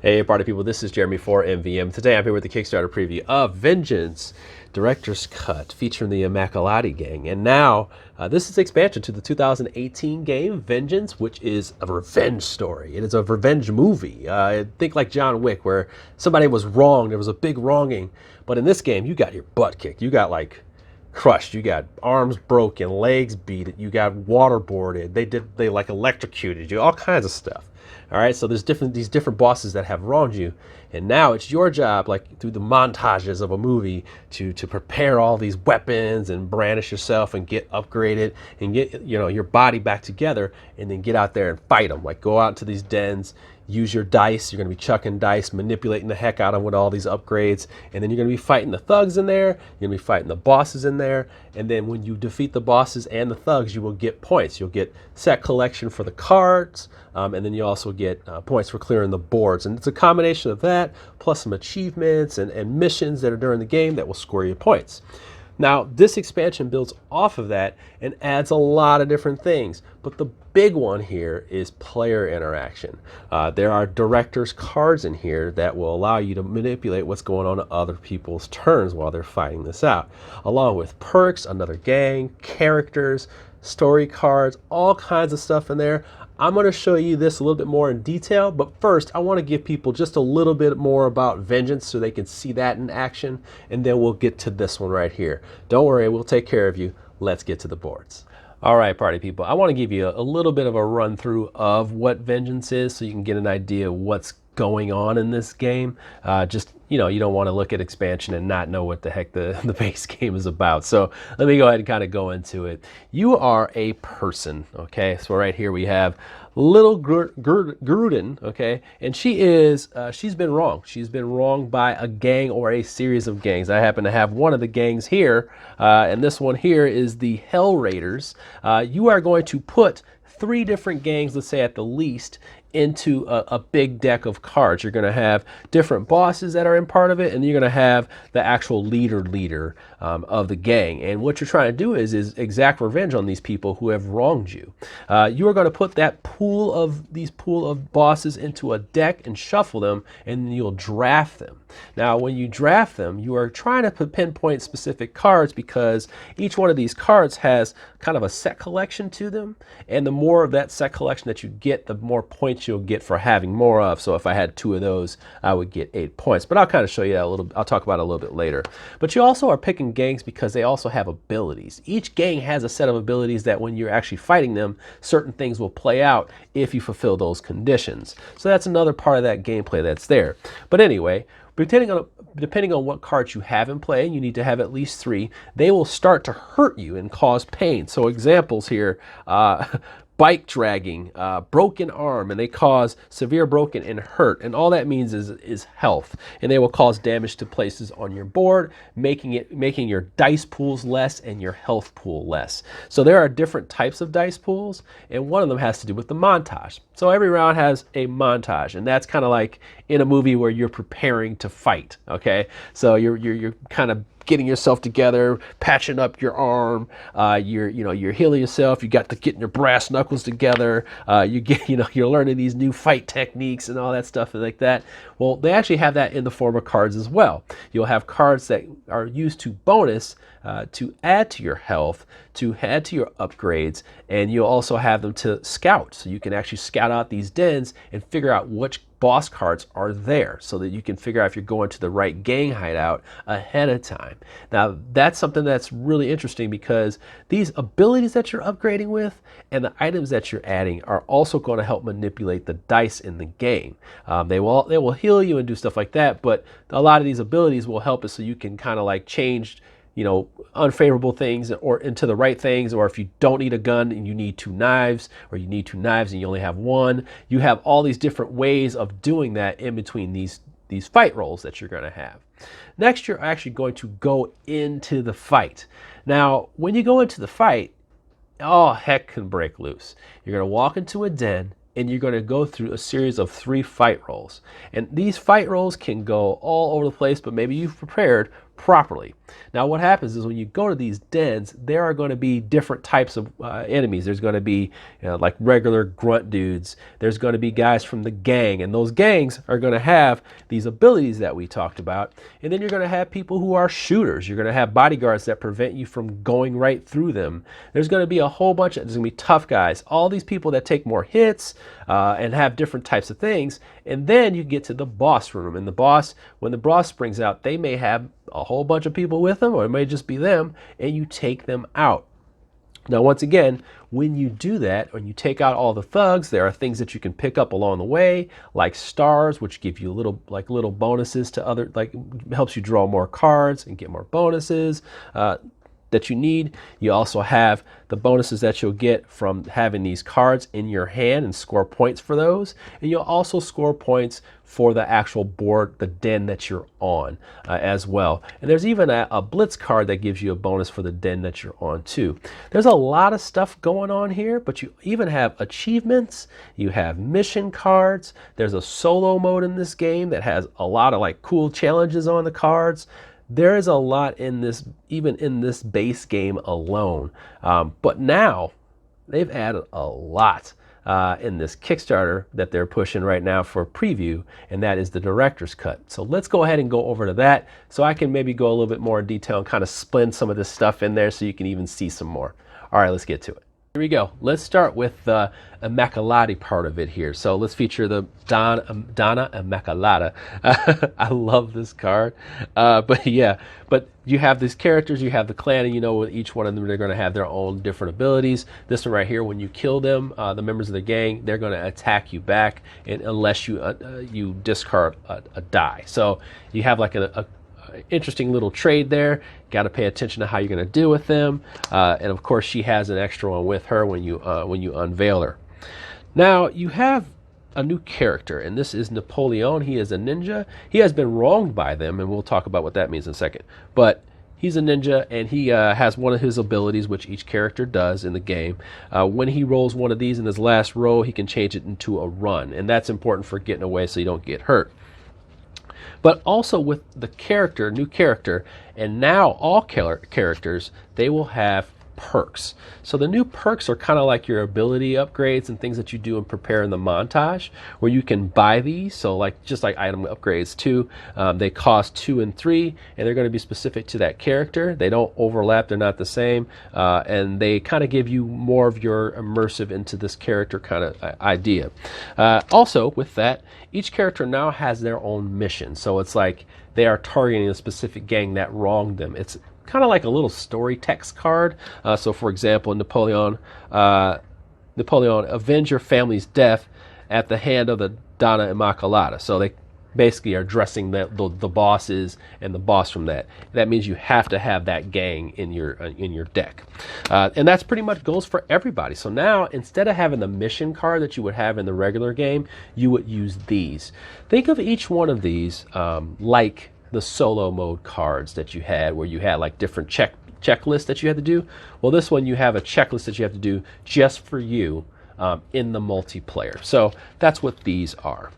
Hey party people, this is Jeremy for MVM. Today I'm here with the Kickstarter preview of Vengeance Director's Cut featuring the Immaculati gang. And now this is expansion to the 2018 game Vengeance, which is a revenge story. It is a revenge movie. Think like John Wick, where somebody was wronged, there was a big wronging. But in this game, you got your butt kicked. You got like crushed, you got arms broken, legs beat, you got waterboarded, they like electrocuted you, all kinds of stuff. All right, so there's these different bosses that have wronged you, and now it's your job, like through the montages of a movie, to prepare all these weapons and brandish yourself and get upgraded and get your body back together, and then get out there and fight them. Like go out into these dens, use your dice. You're going to be chucking dice, manipulating the heck out of them with all these upgrades, and then you're going to be fighting the thugs in there. You're going to be fighting the bosses in there, and then when you defeat the bosses and the thugs, you will get points. You'll get set collection for the cards, and then you also get points for clearing the boards. And it's a combination of that plus some achievements and missions that are during the game that will score you points. Now, this expansion builds off of that and adds a lot of different things, but the big one here is player interaction. There are director's cards in here that will allow you to manipulate what's going on in other people's turns while they're fighting this out, along with perks, another gang, characters, story cards, all kinds of stuff in there. I'm going to show you this a little bit more in detail, but first I want to give people just a little bit more about Vengeance so they can see that in action, and then we'll get to this one right here. Don't worry, we'll take care of you. Let's get to the boards. All right, party people, I want to give you a little bit of a run through of what Vengeance is so you can get an idea of what's going on in this game. You don't want to look at expansion and not know what the heck the base game is about. So let me go ahead and kind of go into it. You are a person, okay? So right here we have little Gruden, okay? And she's been wronged. She's been wronged by a gang or a series of gangs. I happen to have one of the gangs here, and this one here is the Hell Raiders. You are going to put 3 different gangs, let's say at the least, into a big deck of cards. You're going to have different bosses that are in part of it, and you're going to have the actual leader of the gang. And what you're trying to do is exact revenge on these people who have wronged you. You are going to put that pool of bosses into a deck and shuffle them, and then you'll draft them. Now, when you draft them, you are trying to pinpoint specific cards because each one of these cards has kind of a set collection to them, and the more of that set collection that you get, the more points you'll get for having more of. So if I had 2 of those, I would get 8 points. But I'll kind of show you that a little. I'll talk about it a little bit later. But you also are picking gangs because they also have abilities. Each gang has a set of abilities that when you're actually fighting them, certain things will play out if you fulfill those conditions. So that's another part of that gameplay that's there. But anyway, depending on what cards you have in play, you need to have at least 3, they will start to hurt you and cause pain. So examples here, bike dragging, broken arm, and they cause severe broken and hurt, and all that means is health, and they will cause damage to places on your board, making your dice pools less and your health pool less. So there are different types of dice pools, and one of them has to do with the montage. So every round has a montage, and that's kind of like in a movie where you're preparing to fight. Okay, so you're kind of getting yourself together, patching up your arm, you're healing yourself, you got to getting your brass knuckles together, you're learning these new fight techniques and all that stuff like that. Well, they actually have that in the form of cards as well. You'll have cards that are used to bonus, to add to your health, to add to your upgrades, and you'll also have them to scout. So you can actually scout out these dens and figure out which boss cards are there so that you can figure out if you're going to the right gang hideout ahead of time. Now, that's something that's really interesting because these abilities that you're upgrading with and the items that you're adding are also going to help manipulate the dice in the game. They will heal you and do stuff like that, but a lot of these abilities will help us so you can kind of like change unfavorable things or into the right things, or if you don't need a gun and you need 2 knives, or you need 2 knives and you only have 1, you have all these different ways of doing that in between these fight rolls that you're going to have. Next, you're actually going to go into the fight. Now, when you go into the fight, all heck can break loose. You're going to walk into a den, and you're going to go through a series of 3 fight rolls. And these fight rolls can go all over the place, but maybe you've prepared properly. Now what happens is when you go to these dens, there are going to be different types of enemies. There's going to be like regular grunt dudes. There's going to be guys from the gang, and those gangs are going to have these abilities that we talked about. And then you're going to have people who are shooters. You're going to have bodyguards that prevent you from going right through them. There's going to be a whole bunch of, there's going to be tough guys, all these people that take more hits and have different types of things. And then you get to the boss room, and the boss, when the boss springs out, they may have a whole bunch of people with them, or it may just be them, and you take them out. Now, once again, when you do that, when you take out all the thugs, there are things that you can pick up along the way, like stars, which give you little bonuses to other, like helps you draw more cards and get more bonuses that you need. You also have the bonuses that you'll get from having these cards in your hand and score points for those. And you'll also score points for the actual board, the den that you're on as well. And there's even a blitz card that gives you a bonus for the den that you're on too. There's a lot of stuff going on here, but you even have achievements, you have mission cards. There's a solo mode in this game that has a lot of like cool challenges on the cards. There is a lot in this, even in this base game alone. But now they've added a lot in this Kickstarter that they're pushing right now for preview, and that is the director's cut. So let's go ahead and go over to that so I can maybe go a little bit more in detail and kind of splint some of this stuff in there so you can even see some more. All right, let's get to it. Here we go. Let's start with the Immaculati part of it here. So let's feature the Donna Immaculata. I love this card. But yeah, but you have these characters, you have the clan, and you know with each one of them they're going to have their own different abilities. This one right here, when you kill them, the members of the gang, they're going to attack you back, and unless you discard a die. So you have like a interesting little trade there. Got to pay attention to how you're going to deal with them, and of course she has an extra one with her when you unveil her. Now you have a new character, and this is Napoleon. He is a ninja. He has been wronged by them, and we'll talk about what that means in a second. But he's a ninja, and he has one of his abilities, which each character does in the game. When he rolls one of these in his last roll, he can change it into a run, and that's important for getting away so you don't get hurt. But also with the character, new character, and now all characters, they will have perks. So the new perks are kind of like your ability upgrades and things that you do and prepare in the montage, where you can buy these. So like just like item upgrades too, they cost 2 and 3, and they're going to be specific to that character. They don't overlap, they're not the same, and they kind of give you more of your immersive into this character kind of idea. Also with that, each character now has their own mission. So it's like they are targeting a specific gang that wronged them. It's kind of like a little story text card. So for example, Napoleon, avenge your family's death at the hand of the Donna Immaculata. So they basically are addressing the bosses and the boss from that. That means you have to have that gang in your deck. And that's pretty much goes for everybody. So now, instead of having the mission card that you would have in the regular game, you would use these. Think of each one of these like the solo mode cards that you had, where you had like different checklists that you had to do. Well, this one you have a checklist that you have to do just for you in the multiplayer. So that's what these are.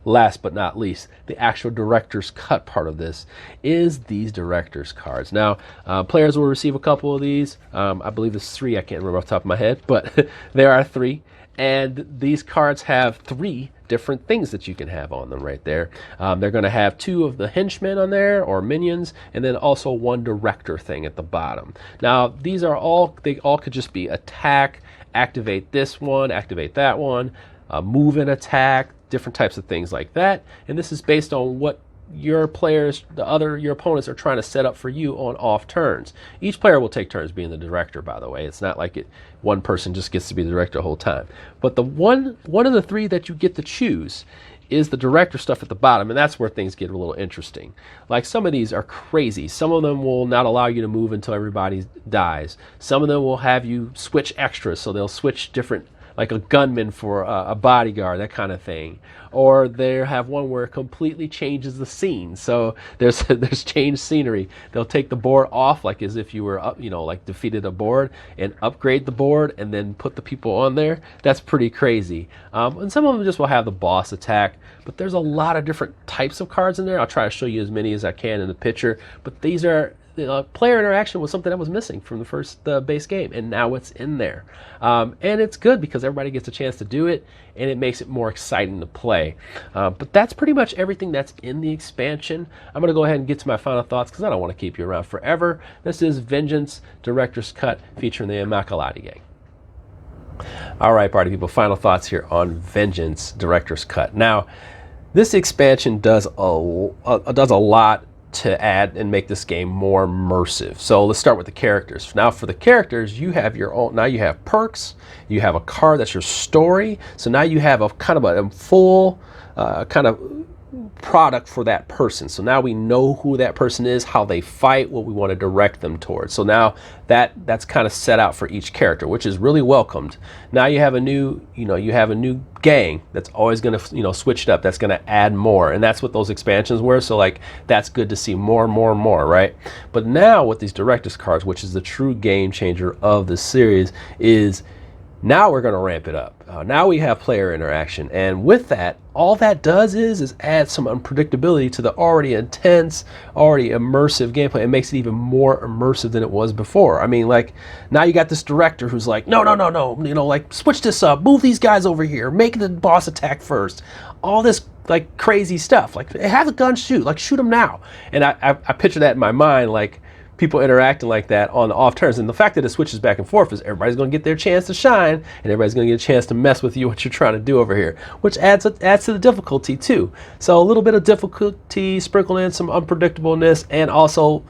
Last but not least, the actual director's cut part of this is these director's cards. Now, players will receive a couple of these. I believe there's 3. I can't remember off the top of my head, but there are 3. And these cards have 3 different things that you can have on them right there. They're going to have 2 of the henchmen on there, or minions, and then also 1 director thing at the bottom. Now, these are all, they all could just be attack, activate this one, activate that one, move and attack, different types of things like that. And this is based on what your players, your opponents are trying to set up for you on off turns. Each player will take turns being the director, by the way. It's not like one person just gets to be the director the whole time. But the one of the 3 that you get to choose is the director stuff at the bottom, and that's where things get a little interesting. Like some of these are crazy. Some of them will not allow you to move until everybody dies. Some of them will have you switch extras, so they'll switch different like a gunman for a bodyguard, that kind of thing. Or they have one where it completely changes the scene. So there's there's changed scenery. They'll take the board off, like as if you were up, you know, like defeated a board, and upgrade the board and then put the people on there. That's pretty crazy. And some of them just will have the boss attack. But there's a lot of different types of cards in there. I'll try to show you as many as I can in the picture. But these are player interaction was something that was missing from the first base game, and now it's in there. And it's good because everybody gets a chance to do it, and it makes it more exciting to play. But that's pretty much everything that's in the expansion. I'm going to go ahead and get to my final thoughts because I don't want to keep you around forever. This is Vengeance Director's Cut featuring the Immaculati Gang. All right, party people, final thoughts here on Vengeance Director's Cut. Now, this expansion does a lot to add and make this game more immersive. So let's start with the characters. Now for the characters, you have your own, now you have perks, you have a card that's your story. So now you have a kind of a full kind of product for that person. So now we know who that person is, how they fight, what we want to direct them towards. So now that's kind of set out for each character, which is really welcomed. Now you have a new, you have a new gang that's always going to, switch it up. That's going to add more, and that's what those expansions were. So like that's good to see more and more and more, right? But now with these director's cards, which is the true game changer of the series, is now we're going to ramp it up. Now we have player interaction, and with that, all that does is add some unpredictability to the already intense, already immersive gameplay. It makes it even more immersive than it was before. I mean, like, now you got this director who's like, no, like, switch this up, move these guys over here, make the boss attack first. All this, like, crazy stuff. Like, have a gun shoot, like, shoot them now. And I picture that in my mind, like, people interacting like that on the off turns. And the fact that it switches back and forth is everybody's going to get their chance to shine, and everybody's going to get a chance to mess with you, what you're trying to do over here, which adds to the difficulty too. So a little bit of difficulty, sprinkle in some unpredictableness, and also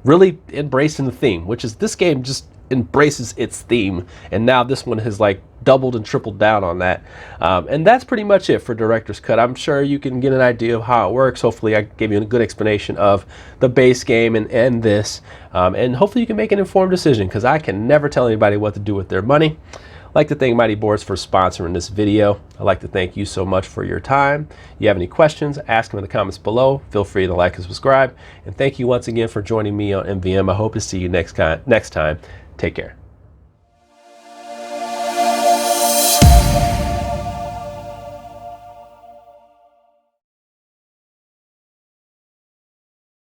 really embracing the theme, which is this game just embraces its theme, and now this one has like doubled and tripled down on that. And that's pretty much it for Director's Cut. I'm sure you can get an idea of how it works. Hopefully I gave you a good explanation of the base game and this, and hopefully you can make an informed decision, because I can never tell anybody what to do with their money. I'd like to thank Mighty Boards for sponsoring this video. I'd like to thank you so much for your time. If you have any questions, ask them in the comments below. Feel free to like and subscribe. And thank you once again for joining me on MVM. I hope to see you next time. Take care.